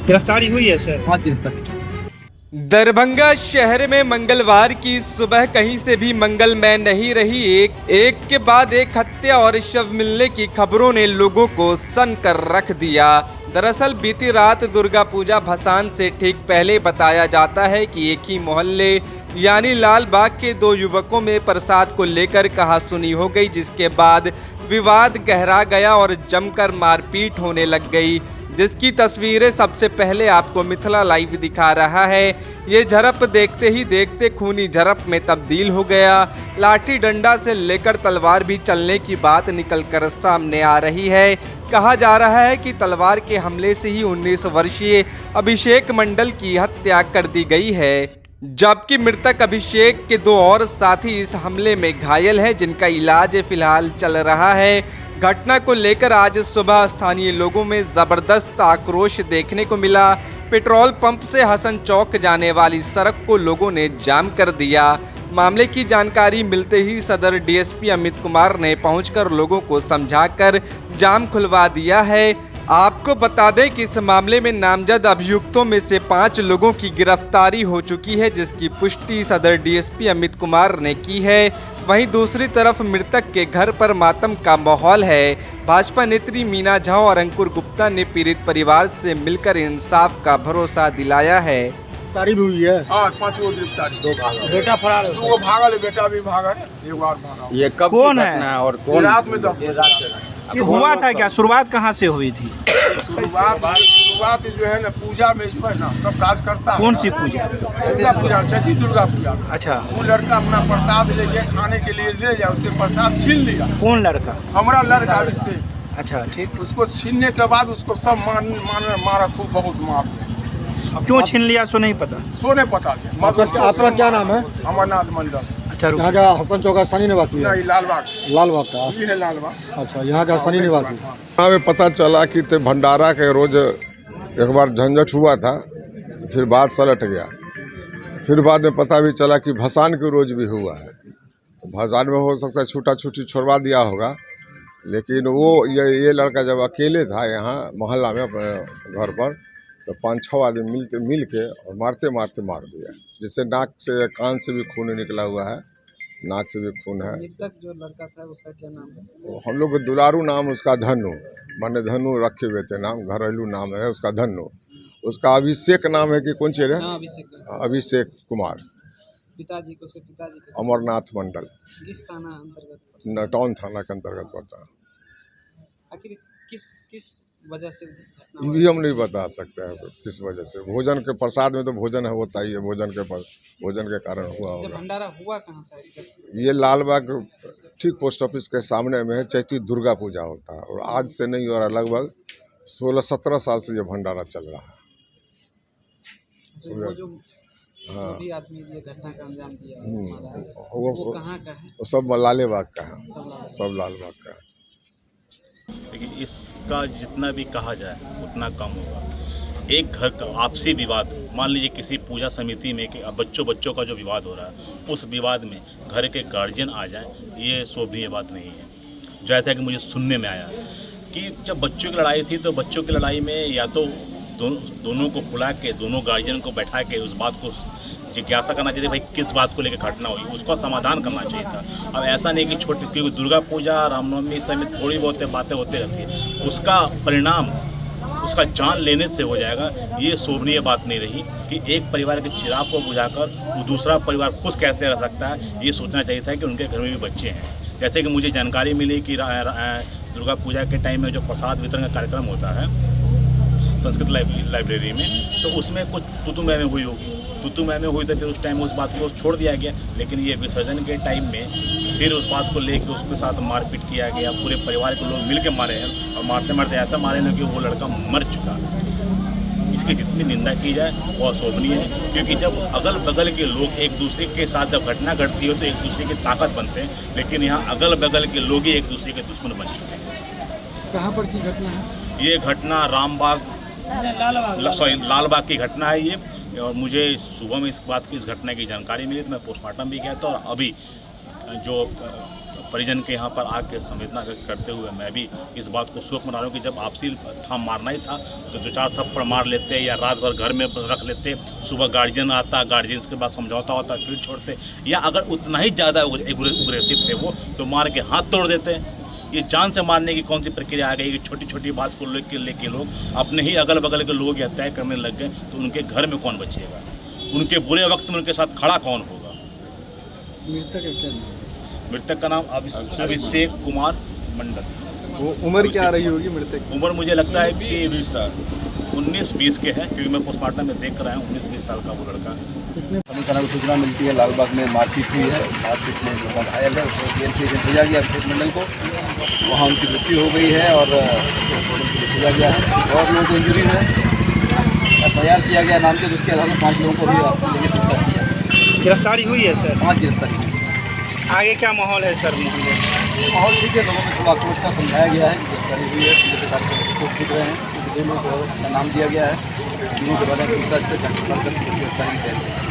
गिरफ्तारी हुई है सर? हाँ, गिरफ्तारी। दरभंगा शहर में मंगलवार की सुबह कहीं से भी मंगलमय नहीं रही। एक के बाद एक हत्या और शव मिलने की खबरों ने लोगों को सन कर रख दिया। दरअसल बीती रात दुर्गा पूजा भसान से ठीक पहले बताया जाता है कि एक ही मोहल्ले यानी लाल बाग के दो युवकों में प्रसाद को लेकर कहासुनी हो गई, जिसके बाद विवाद गहरा गया और जमकर मारपीट होने लग गई, जिसकी तस्वीरें सबसे पहले आपको मिथिला लाइव दिखा रहा है। ये झड़प देखते ही देखते खूनी झड़प में तब्दील हो गया। लाठी डंडा से लेकर तलवार भी चलने की बात निकलकर सामने आ रही है। कहा जा रहा है कि तलवार के हमले से ही 19 वर्षीय अभिषेक मंडल की हत्या कर दी गई है, जबकि मृतक अभिषेक के दो और साथी इस हमले में घायल हैं, जिनका इलाज फिलहाल चल रहा है। घटना को लेकर आज सुबह स्थानीय लोगों में जबरदस्त आक्रोश देखने को मिला। पेट्रोल पंप से हसन चौक जाने वाली सड़क को लोगों ने जाम कर दिया। मामले की जानकारी मिलते ही सदर डीएसपी अमित कुमार ने पहुंचकर लोगों को समझाकर जाम खुलवा दिया है। आपको बता दें कि इस मामले में नामजद अभियुक्तों में से 5 लोगों की गिरफ्तारी हो चुकी है, जिसकी पुष्टि सदर डीएसपी अमित कुमार ने की है। वहीं दूसरी तरफ मृतक के घर पर मातम का माहौल है। भाजपा नेत्री मीना झा और अंकुर गुप्ता ने पीड़ित परिवार से मिलकर इंसाफ का भरोसा दिलाया है। गिरफ्तारी भी हुई है। हाँ, 5 गो गिरफ्तारी। 2 भागा, बेटा फरार है। 2 भागल है, बेटा भी भागा है, एक बार भागा। ये कब कौन की है? घटना और कौन? रात में 10 बजे हुआ था क्या? शुरुआत कहाँ से हुई थी? शुरुआत जो है ना पूजा में जो है ना सब काज करता है। कौन सी पूजा? दुर्गा पूजा, चैती दुर्गा पूजा। अच्छा, वो लड़का अपना प्रसाद लेके खाने के लिए ले जाए, उससे प्रसाद छीन लिया। कौन लड़का? हमारा लड़का इससे। अच्छा, ठीक। उसको छीनने के बाद उसको सब मारा, खूब बहुत मार दिया। क्यों छीन लिया सो नहीं पता? सोने पता है। आपका क्या नाम है? अमरनाथ मंडल। अच्छा, यहाँ का हसन चौक का स्थानीय निवासी है? नहीं, लालबाग। लालबाग का? उसी है लालबाग। अच्छा, यहाँ का स्थानीय निवासी। हमें पता चला कि ते भंडारा के रोज एक बार झंझट हुआ था, फिर बात सलट गया। फिर बाद में पता भी चला कि भसान के रोज भी हुआ है। तो भसान में हो सकता है छूटा छूटी छोड़वा दिया होगा, लेकिन वो ये लड़का जब अकेले था यहाँ मोहल्ला में अपने घर पर, तो 5-6 आदमी मिल के और मारते मारते मार दिया, जिससे नाक से कान से भी खून निकला हुआ है, नाक से भी खून है। जो लड़का था उसका क्या नाम है? हम लोग दुलारू नाम उसका धनु, मैंने धनु रखे हुए थे, नाम घरेलू नाम है उसका धनु। उसका अभिषेक नाम है कि कौन चीज है? अभिषेक कुमार। पिताजी को? पिताजी अमरनाथ मंडल। किस थाना अंतर्गत? नटौन थाना के अंतर्गत पड़ता है। आखिर किस वजह से? ये भी हम नहीं बता सकते हैं किस वजह से। भोजन के प्रसाद में तो भोजन है, होता ही है, भोजन के कारण हुआ होगा। भंडारा हुआ कहाँ था? ये लालबाग ठीक पोस्ट ऑफिस के सामने में है। चैती दुर्गा पूजा होता है और आज से नहीं हो रहा, लगभग 16-17 साल से ये भंडारा चल रहा है। हाँ, भी आदमी ये घटना का अंजाम दिया, वो कहाँ का है? वो सब लालबाग का है, सब लालबाग का है। देखिए, इसका जितना भी कहा जाए उतना कम होगा। एक घर का आपसी विवाद, मान लीजिए किसी पूजा समिति में कि बच्चों का जो विवाद हो रहा है, उस विवाद में घर के गार्जियन आ जाएं, ये शोभनीय बात नहीं है। जैसा कि मुझे सुनने में आया कि जब बच्चों की लड़ाई थी, तो बच्चों की लड़ाई में या तो दोनों को बुला के, दोनों गार्जियन को बैठा के उस बात को जिज्ञासा करना चाहिए, भाई किस बात को लेकर घटना हुई, उसका समाधान करना चाहिए था। अब ऐसा नहीं कि छोटी, क्योंकि दुर्गा पूजा, रामनवमी समेत थोड़ी बहुत बातें होती रहती है, उसका परिणाम उसका जान लेने से हो जाएगा। ये शोभनीय बात नहीं रही कि एक परिवार के चिराग को बुझाकर वो दूसरा परिवार खुश कैसे रह सकता है। ये सोचना चाहिए था कि उनके घर में भी बच्चे हैं। जैसे कि मुझे जानकारी मिली कि दुर्गा पूजा के टाइम में जो प्रसाद वितरण का कार्यक्रम होता है संस्कृत लाइब्रेरी में, तो उसमें कुछ तुतुमय में हुई होगी। तुतुमय में हुई तो फिर उस टाइम उस बात को छोड़ दिया गया, लेकिन ये विसर्जन के टाइम में फिर उस बात को लेकर उसके साथ मारपीट किया गया। पूरे परिवार के लोग मिल के मारे हैं और मारते मारते ऐसा मारे ना कि वो लड़का मर चुका। इसकी जितनी निंदा की जाए वो अशोभनीय है, क्योंकि जब अगल बगल के लोग एक दूसरे के साथ जब घटना घटती हो तो एक दूसरे की ताकत बनते हैं, लेकिन यहाँ अगल बगल के लोग ही एक दूसरे के दुश्मन बन चुके हैं। कहाँ पर की घटना है? ये घटना लालबाग की घटना है। और मुझे सुबह में इस घटना की जानकारी मिली तो मैं पोस्टमार्टम भी गया था और अभी जो परिजन के यहाँ पर आके संवेदना व्यक्त करते हुए मैं भी इस बात को शोक मना रहा हूँ कि जब आपसी ठाम मारना ही था तो 2-4 थप्पड़ मार लेते या रात भर घर में रख लेते, सुबह गार्जियन आता, गार्जियन के बाद समझौता होता फिर छोड़ते, या अगर उतना ही ज़्यादा उग्रेसिव थे वो तो मार के हाथ तोड़ देते। ये जान से मारने की कौन सी प्रक्रिया आ गई कि छोटी छोटी बात को लेके लोग अपने ही अगल बगल के लोग या तय करने लग गए, तो उनके घर में कौन बचेगा, उनके बुरे वक्त में उनके साथ खड़ा कौन होगा। मृतक का नाम अभिषेक कुमार मंडल। वो उम्र क्या रही होगी मृतक? उम्र मुझे लगता है कि 19-20 के है, क्योंकि मैं पोस्टमार्टम में देख कर आया हूँ। 19-20 साल का वो लड़का। पुलिस थाना को सूचना मिलती है लालबाग में मारपीट हुई है, मारपीट में जो घायल है उसको DMC एजेंट भेजा गया अभिषेक मंडल को, वहाँ उनकी मृत्यु हो गई है और भेजा गया है। और लोगों को इंजरी है, FIR किया गया नाम के, जिसके आधार में 5 लोगों को भी लेके गिरफ्तार किया। गिरफ्तारी हुई है सर? 5 गिरफ्तारी। आगे क्या माहौल है सर? माहौल ठीक है, लोगों में थोड़ा आक्रोश का समझाया गया है, गिरफ्तारी हुई है, पुलिस अधिकारी को दिख रहे हैं, कुछ देर में नाम दिया गया है, तीनों के बारे में पूछताछ पे गिरफ्तारी की तैयारी है।